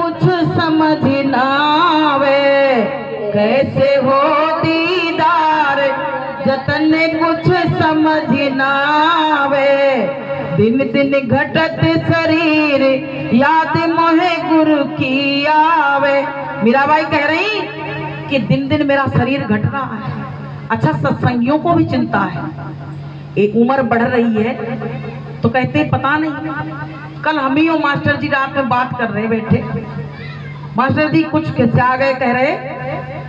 कुछ समझ ना आवे, कैसे हो दीदार जतन कुछ समझ ना आवे। दिन दिन घटत शरीर याद मोहे गुरु की आवे। मीराबाई कह रही कि दिन दिन मेरा शरीर घट रहा है। अच्छा, सत्संगियों को भी चिंता है, एक उम्र बढ़ रही है तो कहते पता नहीं। कल हम ही मास्टर जी रात में बात कर रहे बैठे, मास्टर जी कुछ कैसे आ गए, कह रहे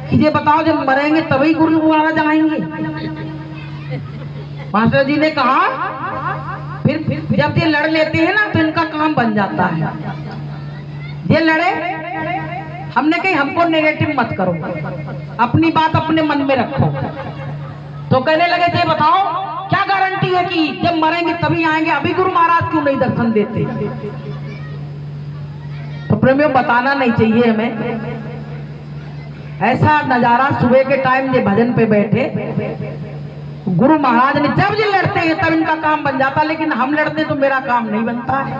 कि ये बताओ जब मरेंगे तभी गुरु महाराज आएंगे। मास्टर जी ने कहा फिर जब ये लड़ लेते हैं ना तो इनका काम बन जाता है। ये लड़े, हमने कही हमको नेगेटिव मत करो, अपनी बात अपने मन में रखो। तो कहने लगे ये बताओ क्या गारंटी है कि जब मरेंगे तभी आएंगे, अभी गुरु महाराज क्यों नहीं दर्शन देते। तो प्रेमियों बताना नहीं चाहिए हमें। ऐसा नजारा सुबह के टाइम ये भजन पे बैठे, गुरु महाराज ने जब ये लड़ते हैं तब इनका काम बन जाता, लेकिन हम लड़ते तो मेरा काम नहीं बनता है।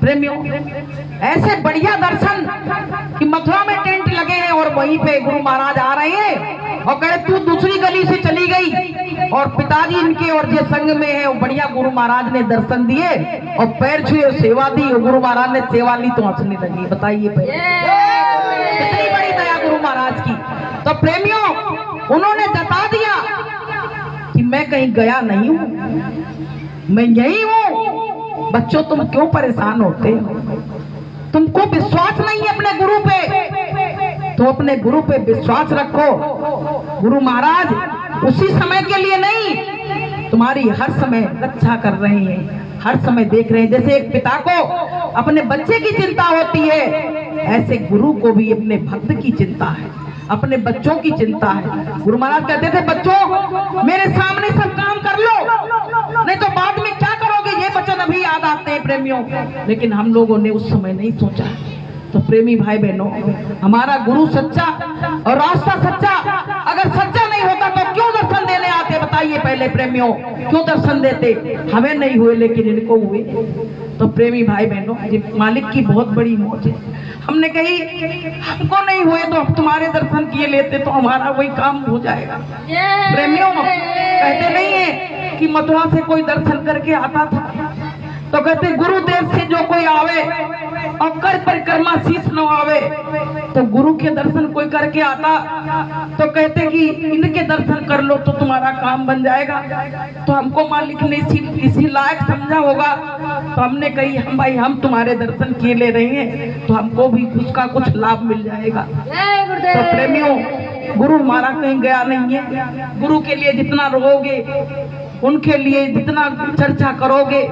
प्रेमियों ऐसे बढ़िया दर्शन कि मथुरा में टेंट लगे हैं और वहीं पे गुरु महाराज आ रहे हैं और कह रहे तू दूसरी गली से चली गई, और पिताजी इनके और जो संग में है वो बढ़िया गुरु महाराज ने दर्शन दिए और पैर छुए सेवा दी और गुरु महाराज ने सेवा ली तो हंसने लगी। बताइए कितनी बड़ी दया गुरु महाराज की। तो प्रेमियों उन्होंने जता दिया कि मैं कहीं गया नहीं हूं, मैं यही हूं। बच्चों तुम क्यों परेशान होते हो, तुमको विश्वास नहीं है अपने गुरु पे तो अपने गुरु पे विश्वास रखो। गुरु महाराज उसी समय के लिए नहीं, तुम्हारी हर समय रक्षा कर रहे हैं, हर समय देख रहे हैं। जैसे एक पिता को अपने बच्चे की चिंता होती है, ऐसे गुरु को भी अपने भक्त की चिंता है, अपने बच्चों की चिंता है। गुरु महाराज कहते थे बच्चों मेरे सामने सब काम कर लो, नहीं तो बाद में क्या करोगे। ये वचन अभी याद आते हैं प्रेमियों, लेकिन हम लोगों ने उस समय नहीं सोचा। तो प्रेमी भाई बहनों, हमारा गुरु सच्चा और रास्ता सच्चा, अगर सच्चा नहीं होता तो क्यों दर्शन देने आते बताइए। पहले प्रेमियों क्यों दर्शन देते, हमें नहीं हुए लेकिन इनको हुए। तो प्रेमी भाई बहनों ये मालिक की बहुत बड़ी मौज है। हमने कही हमको नहीं हुए तो हम तुम्हारे दर्शन किए लेते तो हमारा वही काम हो जाएगा। प्रेमियों कहते नहीं है कि मथुरा से कोई दर्शन करके आता था तो कहते गुरुदेव से जो कोई आवे और कर परिक्रमा शीश न आवे, तो गुरु के दर्शन कोई करके आता तो कहते कि इनके दर्शन कर लो तो तुम्हारा काम बन जाएगा। तो हमको मालिक ने इसी लायक समझा होगा तो हमने कही हम भाई हम तुम्हारे दर्शन किए ले रहे हैं तो हमको भी उसका कुछ लाभ मिल जाएगा। तो प्रेमियों गुरु हमारा कहीं गया नहीं है। गुरु के लिए जितना रोओगे, उनके लिए जितना चर्चा करोगे,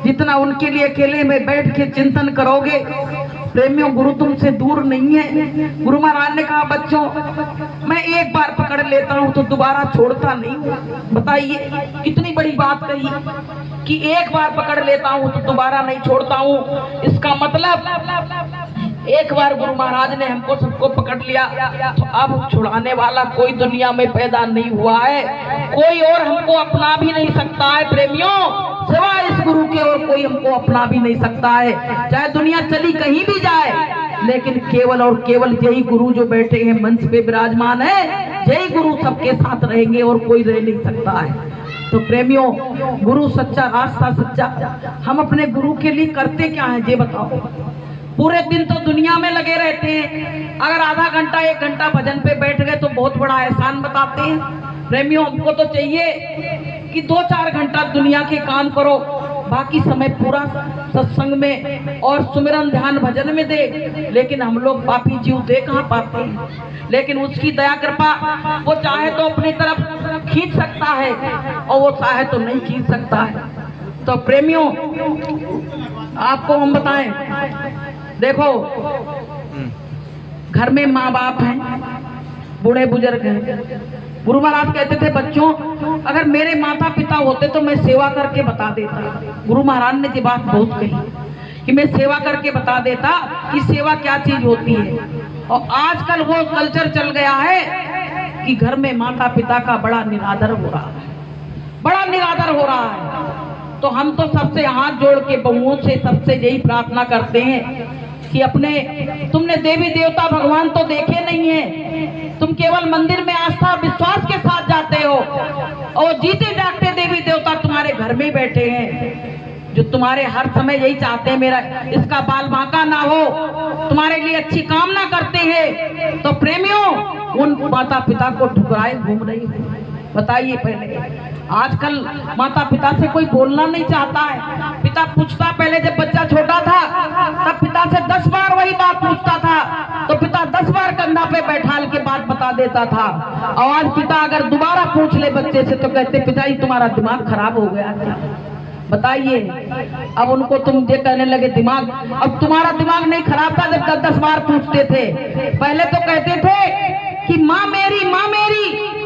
जितना उनके लिए अकेले में बैठ के चिंतन करोगे, प्रेमियों गुरु तुमसे दूर नहीं है। गुरु महाराज ने कहा बच्चों मैं एक बार पकड़ लेता हूं तो दोबारा छोड़ता नहीं हूं। बताइए कितनी बड़ी बात कही कि एक बार पकड़ लेता हूं तो दोबारा नहीं छोड़ता हूं। इसका मतलब एक बार गुरु महाराज ने हमको सबको पकड़ लिया तो अब छुड़ाने वाला कोई दुनिया में पैदा नहीं हुआ है, कोई और हमको अपना भी नहीं सकता है। प्रेमियों सिवाय इस गुरु के और कोई हमको अपना भी नहीं सकता है, चाहे दुनिया चली कहीं भी जाए, लेकिन केवल और केवल यही गुरु जो बैठे हैं मंच पे विराजमान है, यही गुरु सबके साथ रहेंगे और कोई रह नहीं सकता है। तो प्रेमियों गुरु सच्चा, रास्ता सच्चा। हम अपने गुरु के लिए करते क्या है ये बताओ। पूरे दिन तो दुनिया में लगे रहते हैं, अगर आधा घंटा एक घंटा भजन पे बैठ गए तो बहुत बड़ा एहसान बताते हैं। प्रेमियों हमको तो चाहिए कि 2-4 घंटा दुनिया के काम करो, बाकी समय पूरा सत्संग में और सुमिरन ध्यान भजन में दे, लेकिन हम लोग पापी जीव दे कहाँ पाते हैं। लेकिन उसकी दया कृपा वो चाहे तो अपनी तरफ खींच सकता है और वो चाहे तो नहीं खींच सकता है। तो प्रेमियों आपको हम बताएं, देखो घर में माँ बाप हैं, बूढ़े बुजुर्ग हैं। गुरु महाराज कहते थे बच्चों अगर मेरे माता पिता होते तो मैं सेवा करके बता देता। गुरु महाराज ने ये बात बहुत कही कि मैं सेवा करके बता देता कि सेवा क्या चीज होती है। और आजकल वो कल्चर चल गया है कि घर में माता पिता का बड़ा निरादर हो रहा है, बड़ा निरादर हो रहा है। तो हम तो सबसे हाथ जोड़ के बहुओं से सबसे यही प्रार्थना करते हैं कि अपने तुमने देवी देवता भगवान तो देखे नहीं है, तुम केवल मंदिर में आस्था विश्वास के साथ जाते हो और जीते जागते देवी देवता तुम्हारे घर में बैठे हैं, जो तुम्हारे हर समय यही चाहते हैं मेरा इसका बाल बांका ना हो, तुम्हारे लिए अच्छी कामना करते हैं। तो प्रेमियों, उन माता पिता को ठुकराए घूम रही हो। बताइए, पहले आजकल माता पिता से कोई बोलना नहीं चाहता है। पिता पूछता, पहले जब बच्चा छोटा था तब पिता से 10 बार वही बात पूछता था, तो पिता 10 बार कंधा पे बैठाल के बात बता देता था। और आज पिता अगर दोबारा पूछ ले बच्चे से तो कहते पिताजी तुम्हारा दिमाग खराब हो गया क्या? बताइए, अब उनको तुम ये कहने लगे दिमाग, अब तुम्हारा दिमाग नहीं खराब था जब 10 बार पूछते थे। पहले तो कहते थे कि माँ मेरी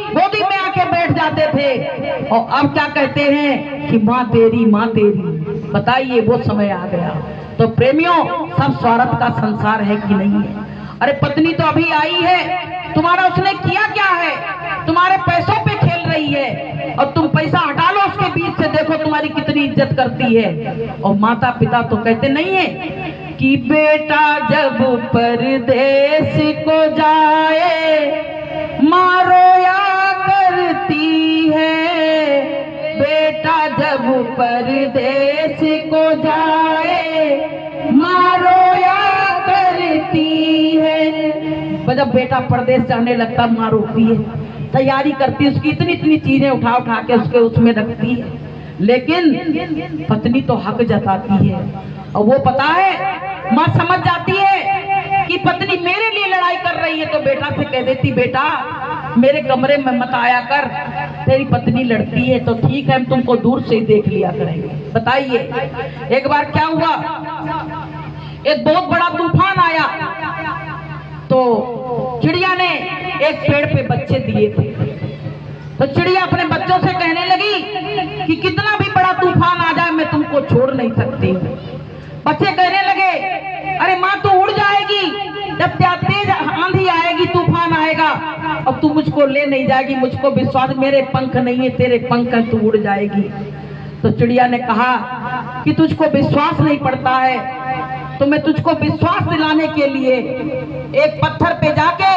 गोदी में आके बैठ जाते थे, और अब क्या कहते हैं कि माँ तेरी माँ तेरी। बताइए, वो समय आ गया। तो प्रेमियों, सब स्वार्थ का संसार है कि नहीं है? अरे पत्नी तो अभी आई है, तुम्हारा उसने किया क्या है? तुम्हारे पैसों पे खेल रही है और तुम पैसा हटा लो उसके बीच से, देखो तुम्हारी कितनी इज्जत करती है। और माता पिता तो कहते नहीं है कि बेटा जब परदेश को जाए माँ रोया करती है, बेटा जब परदेश को जाए माँ रोया करती है। जब बेटा परदेश जाने लगता माँ रोती है, तैयारी करती है, उसकी इतनी चीजें उठा के उसके उसमें रखती है। लेकिन पत्नी तो हक जताती है, और वो पता है, माँ समझ जाती है कि पत्नी मेरे लिए लड़ाई कर रही है, तो बेटा से कह देती बेटा मेरे कमरे में मत आया कर, तेरी पत्नी लड़ती है तो ठीक है, हम तुमको दूर से ही देख लिया करेंगे। बताइए, एक बार क्या हुआ, एक बहुत बड़ा तूफान आया, तो चिड़िया ने एक पेड़ पे बच्चे दिए थे। तो चिड़िया अपने बच्चों से कहने लगी कि कितना भी बड़ा तूफान आ जाए मैं तुमको छोड़ नहीं सकती। बच्चे कहने लगे अरे माँ तू उड़ जाएगी, जब तेज आंधी आएगी तूफान आएगा अब तू मुझको ले नहीं जाएगी, मुझको विश्वास, मेरे पंख नहीं है तेरे पंख है, तू उड़ जाएगी। तो चिड़िया ने कहा कि तुझको विश्वास नहीं पड़ता है, तो मैं तुझको विश्वास दिलाने के लिए एक पत्थर पे जाके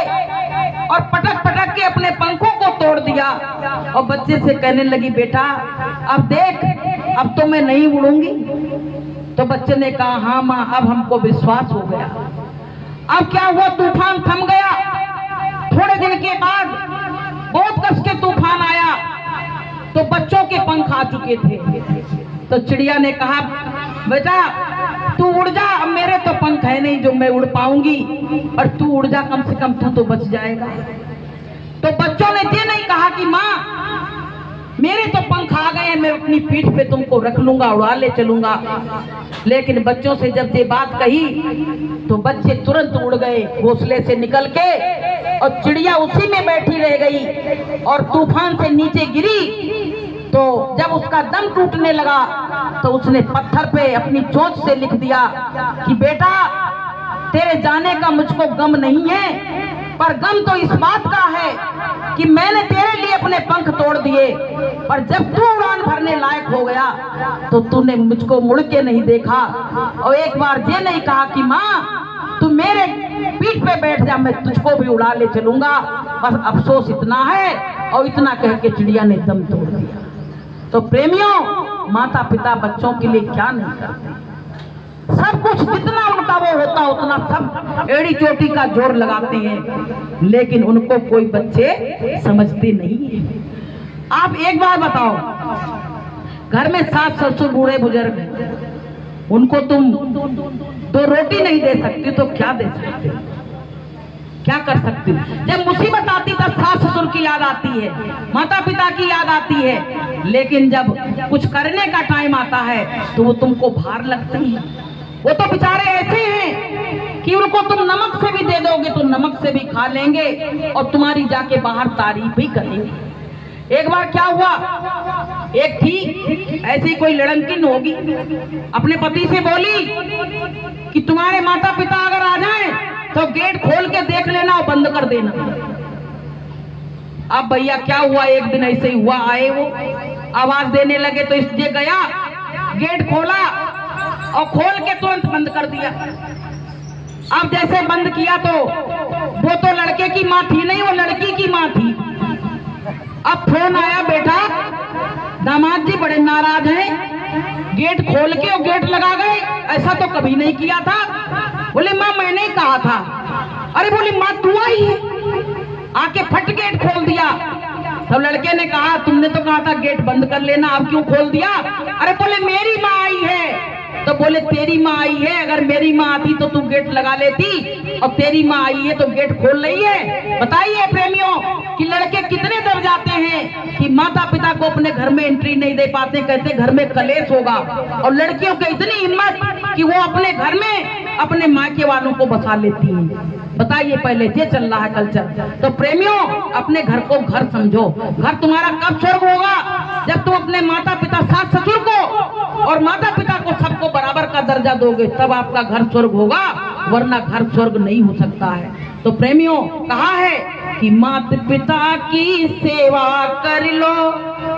और पटक के अपने पंखों को तोड़ दिया। और बच्चे से कहने लगी बेटा अब देख, अब तो मैं नहीं उड़ूंगी। तो बच्चे ने कहा हाँ माँ, अब हमको विश्वास हो गया। अब क्या हुआ, तूफान थम गया। थोड़े दिन के बाद बहुत कस के तूफान आया, तो बच्चों के पंख आ चुके थे। तो चिड़िया ने कहा बेटा तू उड़ जा, अब मेरे तो पंख है नहीं जो मैं उड़ पाऊंगी, और तू उड़ जा, कम से कम तू तो बच जाएगा। तो बच्चों ने ये नहीं कहा कि माँ मेरे तो पंख आ गए हैं, मैं अपनी पीठ पे तुमको रख लूंगा, उड़ा ले चलूंगा। लेकिन बच्चों से जब ये बात कही तो बच्चे तुरंत उड़ गए घोंसले से निकल के, और चिड़िया उसी में बैठी रह गई और तूफान से नीचे गिरी। तो जब उसका दम टूटने लगा तो उसने पत्थर पे अपनी चोंच से लिख दिया कि बेटा तेरे जाने का मुझको गम नहीं है, पर गम तो इस बात का है कि मैंने तेरे लिए अपने पंख तोड़ दिए, पर जब तू उड़ान भरने लायक हो गया तो तूने मुझको मुड़ के नहीं देखा, और एक बार ये नहीं कहा कि माँ तू मेरे पीठ पे बैठ जा, मैं तुझको भी उड़ा ले चलूंगा। बस अफसोस इतना है, और इतना कह के चिड़िया ने दम तोड़ दिया। तो प्रेमियों, माता पिता बच्चों के लिए क्या नहीं करते, सब कुछ जितना उनका वो होता उतना सब एड़ी चोटी का जोर लगाते हैं, लेकिन उनको कोई बच्चे समझते नहीं है। आप एक बार बताओ, घर में सास ससुर बूढ़े बुजुर्ग, उनको तुम 2 रोटी नहीं दे सकती तो क्या दे सकती, क्या कर सकती? जब मुसीबत आती तब सास ससुर की याद आती है, माता पिता की याद आती है, लेकिन जब कुछ करने का टाइम आता है तो वो तुमको भार लगती है। वो तो बेचारे ऐसे हैं कि उनको तुम नमक से भी दे दोगे तो नमक से भी खा लेंगे, और तुम्हारी जाके बाहर तारीफ भी करेंगे। एक बार क्या हुआ, एक थी ऐसी कोई लड़किन होगी, अपने पति से बोली कि तुम्हारे माता पिता अगर आ जाएं तो गेट खोल के देख लेना और बंद कर देना। अब भैया क्या हुआ, एक दिन ऐसे ही हुआ, आए वो आवाज देने लगे तो इसलिए गया, गेट खोला और खोल के तुरंत बंद कर दिया। अब जैसे बंद किया तो वो तो लड़के की माँ थी नहीं, वो लड़की की माँ थी। अब फोन आया, बेटा दामाद जी बड़े नाराज हैं, गेट खोल के और गेट लगा गए, ऐसा तो कभी नहीं किया था। बोले माँ मैंने ही कहा था। अरे बोली माँ तू आई है, आके फट गेट खोल दिया। तब लड़के ने कहा तुमने तो कहा था गेट बंद कर लेना, अब क्यों खोल दिया? अरे बोले मेरी माँ आई है। तो बोले तेरी माँ आई है, अगर मेरी माँ आती तो तू गेट लगा लेती, और तेरी माँ आई है तो गेट खोल रही है। बताइए प्रेमियों कि लड़के कितने डर जाते हैं कि माता पिता को अपने घर में एंट्री नहीं दे पाते, कहते घर में कलेश होगा। और लड़कियों की इतनी हिम्मत कि वो अपने घर में अपने मायके वालों को बसा लेती हैं। बताइए पहले ये चल रहा है कल्चर। तो प्रेमियों अपने घर को घर समझो। घर तुम्हारा कब स्वर्ग होगा? जब तुम अपने माता पिता सास ससुर को और माता पिता को सबको बराबर का दर्जा दोगे, तब आपका घर स्वर्ग होगा, वरना घर स्वर्ग नहीं हो सकता है। तो प्रेमियों कहा है कि माता पिता की सेवा कर लो,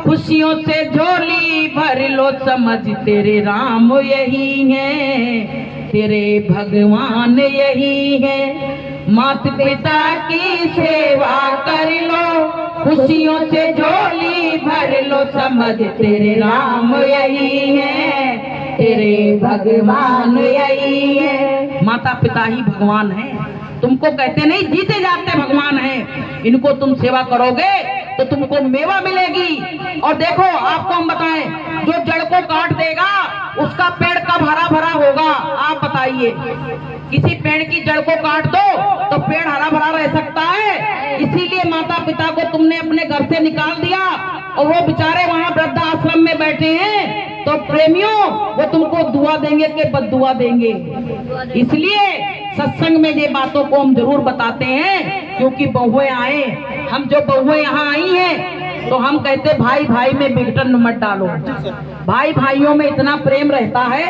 खुशियों से झोली भर लो, समझ तेरे राम यही है, तेरे भगवान यही है। माता पिता की सेवा कर लो, खुशियों से झोली भर लो, समझ तेरे राम यही है, तेरे भगवान यही है। माता पिता ही भगवान है। तुमको कहते नहीं जीते जाते भगवान हैं, इनको तुम सेवा करोगे तो तुमको मेवा मिलेगी। और देखो आपको हम बताएं, जो जड़ को काट देगा उसका पेड़ कब हरा भरा होगा? आप बताइए। किसी पेड़ की जड़ को काट दो तो पेड़ हरा भरा रह सकता है? इसीलिए माता पिता को तुमने अपने घर से निकाल दिया और वो बेचारे वहां वृद्धाश्रम में बैठे हैं, तो प्रेमियों वो तुमको दुआ देंगे कि बद्दुआ देंगे। इसलिए सत्संग में ये बातों को हम जरूर बताते हैं, क्योंकि बहुएं आए, हम जो बहुएं यहाँ आई हैं तो हम कहते भाई भाई में विघटन मत डालो। भाई भाइयों में इतना प्रेम रहता है।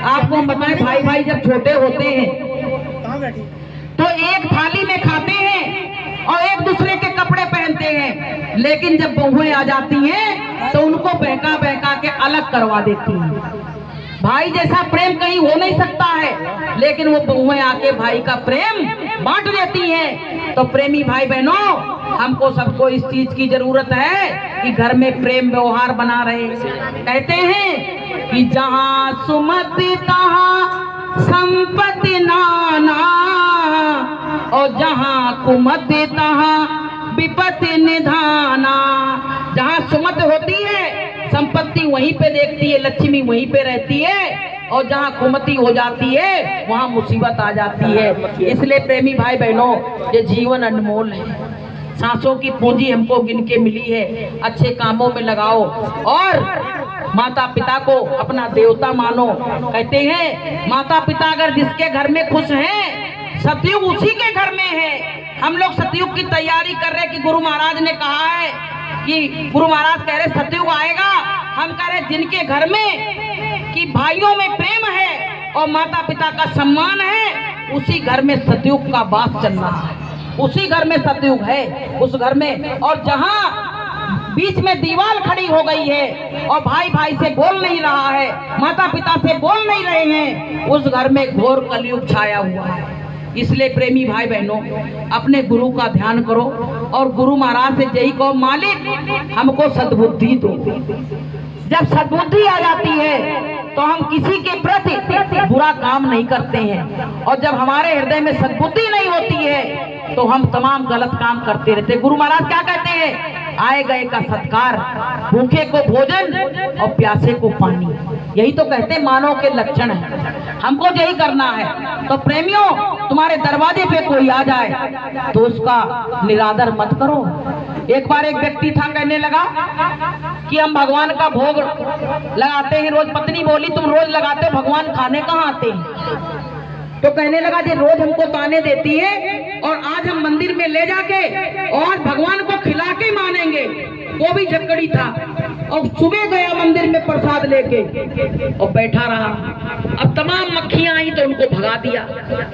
आपको हम बताएं, भाई भाई जब छोटे होते हैं तो एक थाली में खाते हैं और एक दूसरे के कपड़े पहनते हैं, लेकिन जब बहुएं आ जाती हैं तो उनको बहका बहका के अलग करवा देती हैं। भाई जैसा प्रेम कहीं हो नहीं सकता है, लेकिन वो बहुएं आके भाई का प्रेम बांट देती हैं। तो प्रेमी भाई बहनों, हमको सबको इस चीज की जरूरत है कि घर में प्रेम व्यवहार बना रहे। कहते हैं कि जहां सुमति तहां संपत्ति नाना, और जहां कुमति तहां विपत्ति निधाना। जहां सुमति होती है संपत्ति वहीं पे देखती है, लक्ष्मी वहीं पे रहती है, और जहाँ कुमति हो जाती है वहाँ मुसीबत आ जाती है। इसलिए प्रेमी भाई बहनों, ये जीवन अनमोल है, सांसों की पूंजी हमको गिन के मिली है, अच्छे कामों में लगाओ और माता पिता को अपना देवता मानो। कहते हैं माता पिता अगर जिसके घर में खुश हैं, सतयुग उसी के घर में है। हम लोग सतयुग की तैयारी कर रहे हैं कि गुरु महाराज ने कहा है कि गुरु महाराज कह रहे सतयुग आएगा, हम कह रहे जिनके घर में कि भाइयों में प्रेम है और माता पिता का सम्मान है, उसी घर में सतयुग का वास चल रहा है, उसी घर में सतयुग है उस घर में। और जहां बीच में दीवार खड़ी हो गई है और भाई भाई से बोल नहीं रहा है, माता पिता से बोल नहीं रहे हैं, उस घर में घोर कलयुग छाया हुआ है। इसलिए प्रेमी भाई बहनों, अपने गुरु का ध्यान करो और गुरु महाराज से यही कहो, मालिक हमको सद्बुद्धि दो। जब सद्बुद्धि आ जाती है तो हम किसी के प्रति बुरा काम नहीं करते हैं, और जब हमारे हृदय में सद्बुद्धि नहीं होती है तो हम तमाम गलत काम करते रहते हैं। गुरु महाराज क्या कहते हैं? आए गए का सत्कार, भूखे को भोजन और प्यासे को पानी, यही तो कहते मानव के लक्षण है। हमको यही करना है। तो प्रेमियों, तुम्हारे दरवाजे पे कोई आ जाए तो उसका निरादर मत करो। एक बार एक व्यक्ति था, कहने लगा कि हम भगवान का भोग लगाते हैं रोज। पत्नी बोली तुम रोज लगाते हो, भगवान खाने कहाँ आते हैं? तो कहने लगा जी रोज हमको ताने देती है और आज हम मंदिर में ले जाके और भगवान को खिला के मानेंगे। वो भी झक्कड़ी था और सुबह गया मंदिर में प्रसाद लेके और बैठा रहा। अब तमाम मक्खियां आई तो उनको भगा दिया,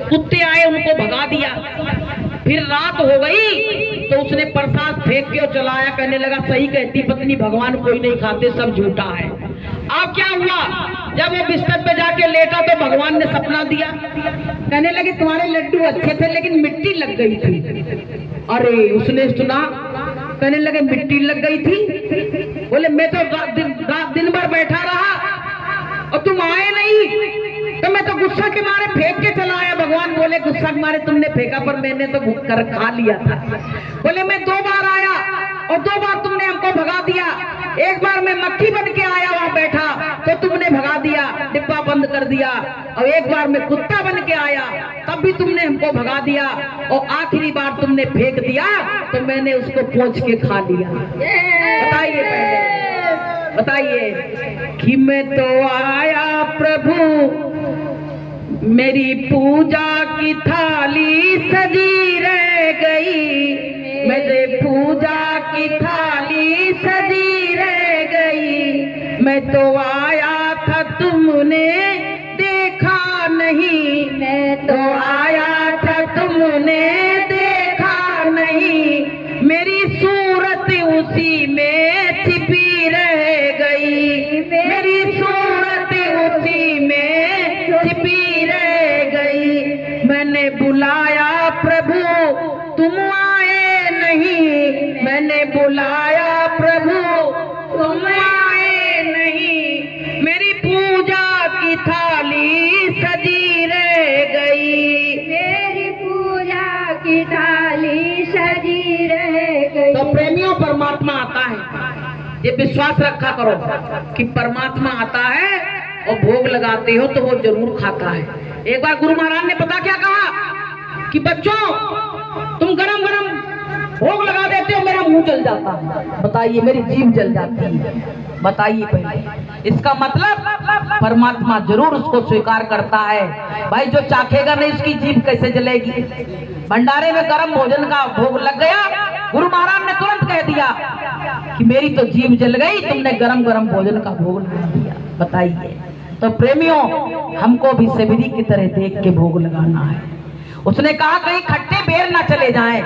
कुत्ते आए उनको भगा दिया, फिर रात हो गई तो उसने प्रसाद फेंक के और चलाया, कहने लगा सही कहती पत्नी, भगवान कोई नहीं खाते, सब झूठा है। अब क्या हुआ, जब वो बिस्तर पे जाके लेटा तो भगवान ने सपना दिया, कहने लगे तुम्हारे लड्डू अच्छे थे लेकिन मिट्टी लग गई थी। अरे उसने सुना, कहने लगे मिट्टी लग गई थी, बोले मैं तो दिन भर बैठा रहा और तुम आए नहीं, तो मैं तो गुस्सा के मारे फेंक के चला आया। भगवान बोले गुस्सा के मारे तुमने फेंका, पर मैंने तो कर खा लिया था। बोले मैं 2 बार आया और 2 बार तुमने हमको भगा दिया। एक बार मैं मक्खी बन के आया वहां बैठा तो तुमने भगा दिया, डिब्बा बंद कर दिया, और एक बार मैं कुत्ता बन के आया तब भी तुमने हमको भगा दिया, और आखिरी बार तुमने फेंक दिया तो मैंने उसको पोंछ के खा लिया। बताइए पहले, बताइए कि मैं तो आया प्रभु, मेरी पूजा की थाली सजी रह गई, मेरे पूजा की थाली सजी रह गई। मैं तो आया था तुमने देखा नहीं, मैं तो आया था तुमने देखा नहीं, मेरी सूरत उसी में छिपी रह गई, मेरी सूरत उसी में छिपी रह गई। मैंने बुलाया प्रभु तुम आए नहीं, मैंने बुलाया प्रभु तुम आए नहीं, मेरी पूजा की थाली सजी रह गई, मेरी पूजा की थाली सजी रह गई। तो प्रेमियों, परमात्मा आता है, ये विश्वास रखा करो कि परमात्मा आता है और भोग लगाते हो तो वो जरूर खाता है। एक बार गुरु महाराज ने पता क्या कहा कि बच्चों तुम गरम गरम भोग लगा देते हो, मेरा मुंह जल जाता है। बताइए, मेरी जीभ जल जाती है। बताइए पहले, इसका मतलब परमात्मा जरूर उसको स्वीकार करता है। भाई जो चाखेगा नहीं उसकी जीभ कैसे जलेगी। भंडारे में गरम भोजन का भोग लग गया, गुरु महाराज ने तुरंत कह दिया कि मेरी तो जीभ जल गई, तुमने गरम गरम भोजन का भोग लगा दिया। बताइए, तो प्रेमियों हमको भी सेवरी की तरह देख के भोग लगाना है। उसने कहा कहीं खट्टे बेर ना चले जाएं,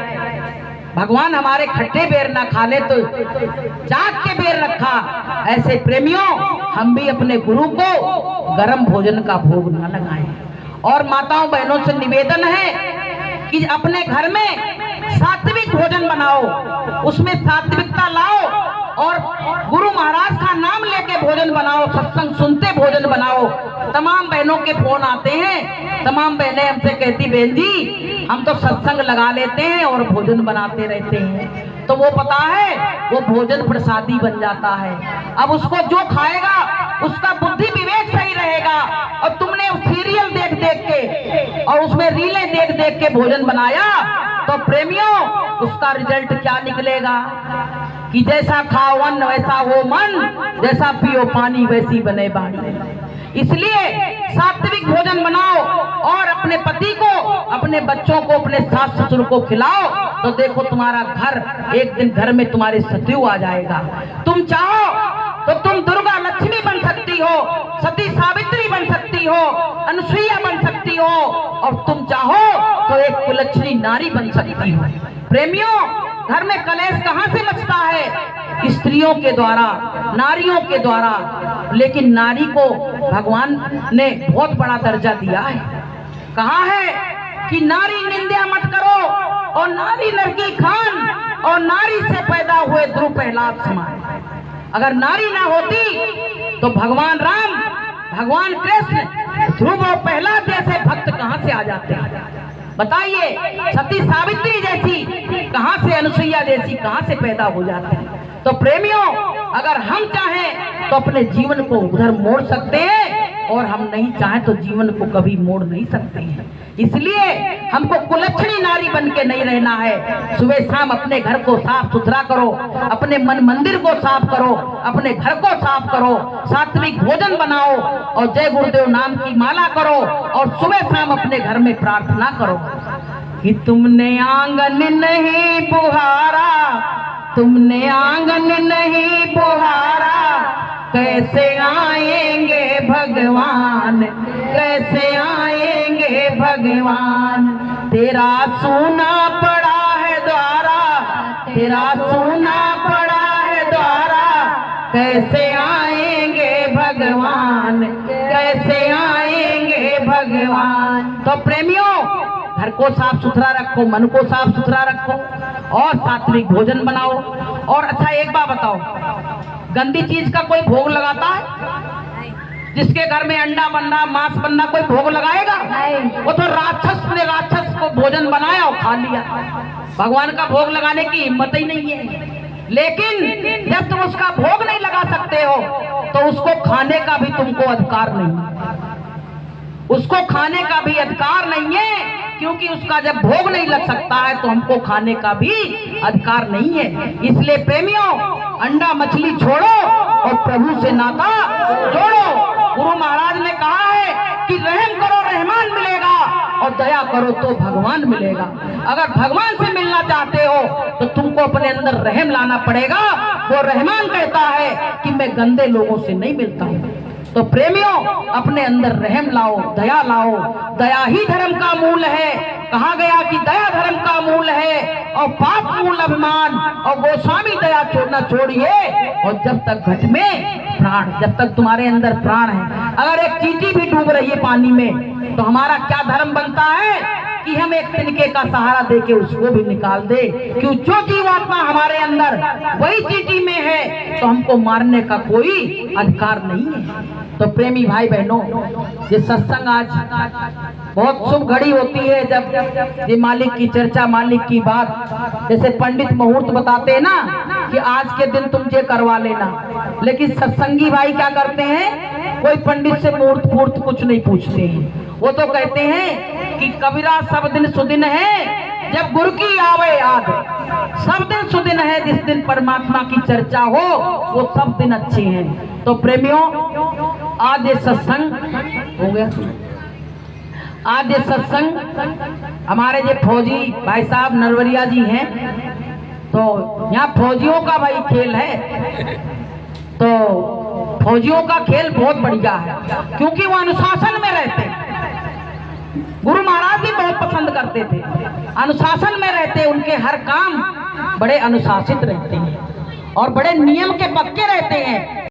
भगवान हमारे खट्टे बेर ना खा ले, तो चाक के बेर रखा। ऐसे प्रेमियों हम भी अपने गुरु को गरम भोजन का भोग ना लगाएं। और माताओं बहनों से निवेदन है कि अपने घर में सात्विक भोजन बनाओ, उसमें सात्विकता लाओ, और गुरु महाराज का नाम लेके भोजन बनाओ, सत्संग सुनते भोजन बनाओ। तमाम बहनों के फोन आते हैं, तमाम बहनें हमसे कहती बहन जी हम तो सत्संग लगा लेते हैं और भोजन बनाते रहते हैं, तो वो पता है वो भोजन प्रसादी बन जाता है। अब उसको जो खाएगा उसका बुद्धि विवेक सही रहेगा। और तुमने सीरियल देख देख के और उसमें रीलें देख देख के भोजन बनाया तो प्रेमियों उसका रिजल्ट क्या निकलेगा कि जैसा खाओ अन्न वैसा हो मन, जैसा पियो पानी वैसी बने बाणी। इसलिए सात्विक भोजन बनाओ और अपने पति को, अपने बच्चों को, अपने सास ससुर को खिलाओ, तो देखो तुम्हारा घर एक दिन घर में तुम्हारे सतयु आ जाएगा। तुम चाहो तो तुम दुर्गा लक्ष्मी बन सकती हो, सती सावित्री बन सकती हो, अनुसुईया बन सकती हो, और तुम चाहो तो एक कुलच्छनी नारी बन सकती हो। प्रेमियों घर में कलेश कहां से मचता है? स्त्रियों के द्वारा, नारियों के द्वारा। लेकिन नारी को भगवान ने बहुत बड़ा दर्जा दिया है। कहा है कि नारी निंदा मत करो, और नारी नरकी खान, और नारी से पैदा हुए ध्रुव प्रहलाद समान। अगर नारी ना होती तो भगवान राम, भगवान कृष्ण, ध्रुव और प्रहलाद जैसे भक्त कहां से आ जाते हैं? बताइए, सती सावित्री जैसी कहां से, अनुसुईया जैसी कहां से पैदा हो जाती है? तो प्रेमियों अगर हम चाहें तो अपने जीवन को उधर मोड़ सकते हैं, और हम नहीं चाहें तो जीवन को कभी मोड़ नहीं सकते हैं। इसलिए हमको कुलच्छनी नारी बन के नहीं रहना है। सुबह शाम अपने घर को साफ सुथरा करो, अपने मन मंदिर को साफ करो, अपने घर को साफ करो, सात्विक भोजन बनाओ, और जय गुरुदेव नाम की माला करो, और सुबह शाम अपने घर में प्रार्थना करो कि तुमने आंगन नहीं बुहारा, तुमने आंगन नहीं बुहारा, कैसे आएंगे भगवान, कैसे आएंगे भगवान। तेरा सूना पड़ा तेरा सोना पड़ा है द्वारा, कैसे आएंगे भगवान, कैसे आएंगे भगवान। तो प्रेमियों, घर को साफ सुथरा रखो, मन को साफ सुथरा रखो और सात्विक भोजन बनाओ। और अच्छा एक बात बताओ, गंदी चीज का कोई भोग लगाता है? जिसके घर में अंडा बनना, मांस बनना, कोई भोग लगाएगा? वो तो राक्षस ने राक्षस को भोजन बनाया और खा लिया। भगवान का भोग लगाने की हिम्मत ही नहीं है। लेकिन जब तुम उसका भोग नहीं लगा सकते हो तो उसको खाने का भी तुमको अधिकार नहीं, उसको खाने का भी अधिकार नहीं है, क्योंकि उसका जब भोग नहीं लग सकता है तो हमको खाने का भी अधिकार नहीं है। इसलिए प्रेमियों, अंडा मछली छोड़ो और प्रभु से नाता जोड़ो। गुरु महाराज ने कहा है कि रहम करो रहमान मिलेगा और दया करो तो भगवान मिलेगा। अगर भगवान से मिलना चाहते हो तो तुमको अपने अंदर रहम लाना पड़ेगा। वो रहमान कहता है कि मैं गंदे लोगों से नहीं मिलता हूँ। तो प्रेमियों, अपने अंदर रहम लाओ, दया लाओ। दया ही धर्म का मूल है। कहा गया कि दया धर्म का मूल है और पाप मूल अभिमान। और गोस्वामी दया छोड़ना छोड़िए। और जब तक घट में प्राण, जब तक तुम्हारे अंदर प्राण है, अगर एक चींटी भी डूब रही है पानी में तो हमारा क्या धर्म बनता है कि हम एक तिनके का सहारा देके उसको भी निकाल दे। क्यों? जो जीवात्मा हमारे अंदर वही चींटी में है तो हमको मारने का कोई अधिकार नहीं है। तो प्रेमी भाई बहनों, ये सत्संग आज बहुत शुभ घड़ी होती है जब ये मालिक की चर्चा, मालिक की बात, जैसे पंडित मुहूर्त बताते हैं ना कि आज के दिन तुम ये करवा लेना। लेकिन सत्संगी भाई क्या करते हैं? कोई पंडित से मुहूर्त फूर्त कुछ नहीं पूछते हैं। वो तो कहते हैं कि कबीरा सब दिन सुदिन है जब गुरु की आवे याद। सब दिन सुदिन है, जिस दिन परमात्मा की चर्चा हो वो सब दिन अच्छे हैं। तो प्रेमियों, आज ये सत्संग हो गया। आज ये सत्संग हमारे जो फौजी भाई साहब नरवरिया जी हैं, तो यहाँ फौजियों का भाई खेल है। तो फौजियों का खेल बहुत बढ़िया है क्योंकि वो अनुशासन में रहते हैं। गुरु महाराज भी बहुत पसंद करते थे, अनुशासन में रहते, उनके हर काम बड़े अनुशासित रहते हैं और बड़े नियम के पक्के रहते हैं।